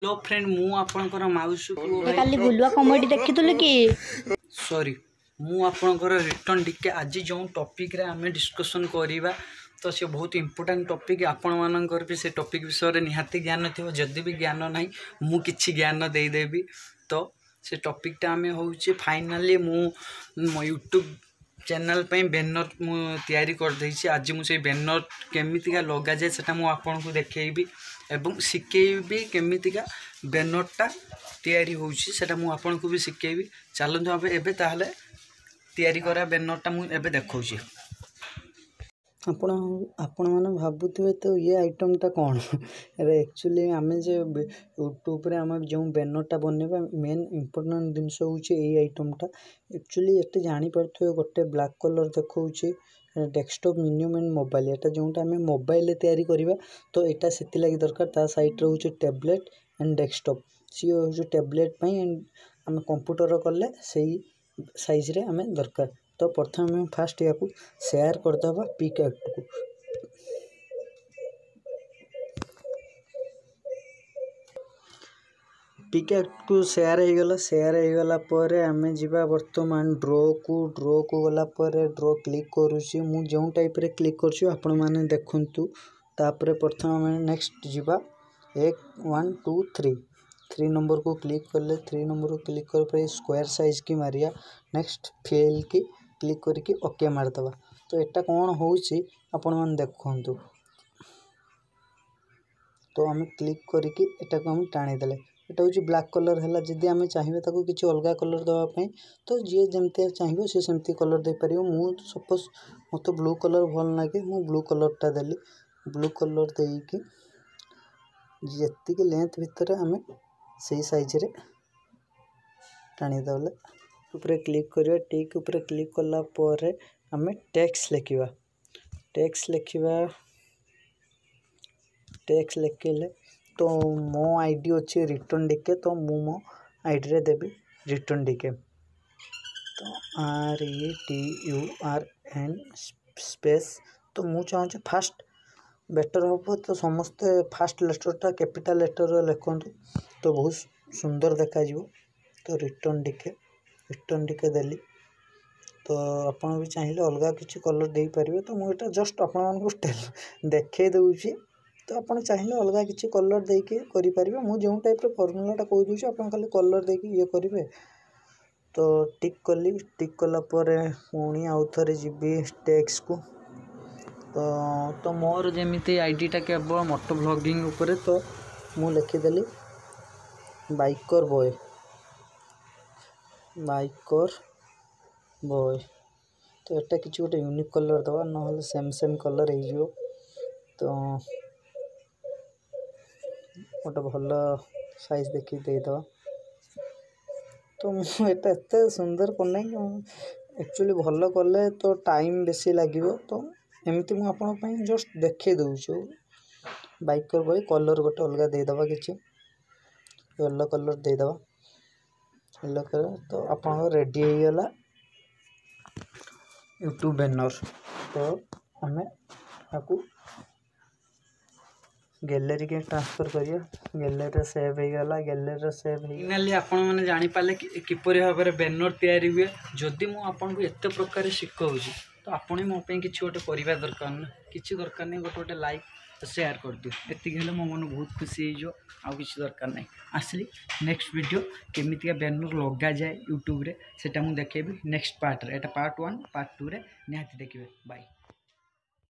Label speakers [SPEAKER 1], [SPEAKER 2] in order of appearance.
[SPEAKER 1] Hello friend मु आपणकर माउसी को
[SPEAKER 2] काली बुलुआ कमेडी देखितुले कि
[SPEAKER 1] सॉरी मु आपणकर रिटर्न टिके आज जो टॉपिक रे आमे डिस्कशन करिबा तो से बहुत इंपोर्टेंट टॉपिक आपण मानकर भी से टॉपिक विषय रे निहाती ज्ञान थियो जदी भी ज्ञान नाही मु किछि ज्ञान देई देबी तो से टॉपिक टा आमे होउची फाइनली मु यूट्यूब चैनल पे बैनर मु तैयारी कर देछि आज मु से बैनर केमितिका लगा जाय सेटा मु आपन को देखेबी एवं शिखेबी केमितिका बैनरटा तैयारी होउछि सेटा मु आपन को भी शिखेबी चलନ୍ତୁ अब एबे ताहले तैयारी करा बैनरटा मु एबे देखौछि आपण आपण माने भाबुथिबे तो ये आइटमटा कोन अरे एक्चुअली आमे जे यूट्यूब रे हम जो बैनरटा बनेबा मेन इंपोर्टेंट दिनस होउछि ए आइटमटा एक्चुअली एते जानि परथो गोटे ब्लैक कलर देखौछि डेस्कटॉप मिनियम एंड मोबाइल एटा जोंटा हमें मोबाइल तैयारी करिबा तो एटा सेति लागि दरकार ता साइड रे होछि टैबलेट एंड डेस्कटॉप सी होछि टैबलेट पई एंड हम कंप्यूटर करले सेही साइज रे हमें दरकार तो प्रथम हम फास्ट या को शेयर कर दबा पिकैक्ट को पिकैक्ट को शेयर हो गला परे हमें जीवा वर्तमान ड्रॉ को गला परे ड्रॉ क्लिक करूची मु जो टाइप रे क्लिक करछु आपण माने देखंतु तापरे प्रथम हमें नेक्स्ट जीवा 1 1 2 3 नंबर को क्लिक करले 3 नंबर को क्लिक कर पे स्क्वायर साइज की मारिया नेक्स्ट फेल की क्लिक करके ओके मार दबा तो एटा कोन होउची आपण माने देखंतु तो हम क्लिक करके एटा को हम टाणी देले एटा होची ब्लैक कलर हैला जदी हम चाहिबे ताको किछि अलगा कलर दवा पई तो जे जेमते चाहिबो से सेमती कलर दे परियो मु सपोज मतो ब्लू कलर भल लागे मु ब्लू कलर टा देली ब्लू कलर देई कि जेत्ती के लेंथ भीतर हमें सही साइज रे टाणी दले ऊपर क्लिक करियो टिक ऊपर क्लिक करला परे हमें टेक्स्ट लिखिले तो मो आईडी अच्छे रिटर्न डिके तो मो आईडी रे देबी रिटर्न डिके तो RETURN स्पेस तो मु चाहूँ फास्ट बेटर हो तो समस्ते फास्ट लेटरटा कैपिटल लेटर लिखंतु तो बहुत सुंदर देखा जीवो तो रिटर्न डिके देली तो आपण भी चाहिए अलग किसी कलर दे पारे तो मुझे जस्ट आपण देखे दूसरी तो आपड़ चाहिए अलग किसी कलर देके करें मुझे जो टाइप फर्मूलाटा कह दूसरी आप खाली कलर देके ये करेंगे तो टिक कली टिक कला पुणी आउ थे जी टेक्स्ट को तो मोर जमी आईडीटा केवल मोटो ब्लॉगिंग उपरे तो मु लिखिदेली बाइकर बॉय तो एटा किसी गोटे यूनिक कलर दवा ना सेम कलर हो तो गोटे भल साइज देखी देदवा तो मुझे एत सुंदर करना एक्चुअली भल कले तो टाइम बेसी लगे तो एमती मुझे जस्ट देखे दूँ बाइकर बॉय कलर गोटे अलग देदवा कि येलो कलर देदवा येलो कलर तो आप रेडी हो गला यूट्यूब बैनर तो हमें आपको गैलरी के ट्रांसफर करिया गैलरी सेव हो गला गैलरी सेव फाइनली आपण माने जानि पाले किपरि भाव में बैनर तैयारी हुए जदि मु आपन को एते प्रकार शिखौछि तो आपण मो पे किछि गोटे करिवा दरकार ना किछि दरकार नै गोटे लाइक शेयर कर दियो एति गेले मो मन बहुत खुशी हो आ किछि दरकार नै आसली नेक्स्ट वीडियो केमितिया बैनर लगा जाए यूट्यूब रे सेटा मु देखेबी नेक्स्ट पार्ट रे एटा पार्ट 1 पार्ट 2 रे निहाती देखिबे बाय।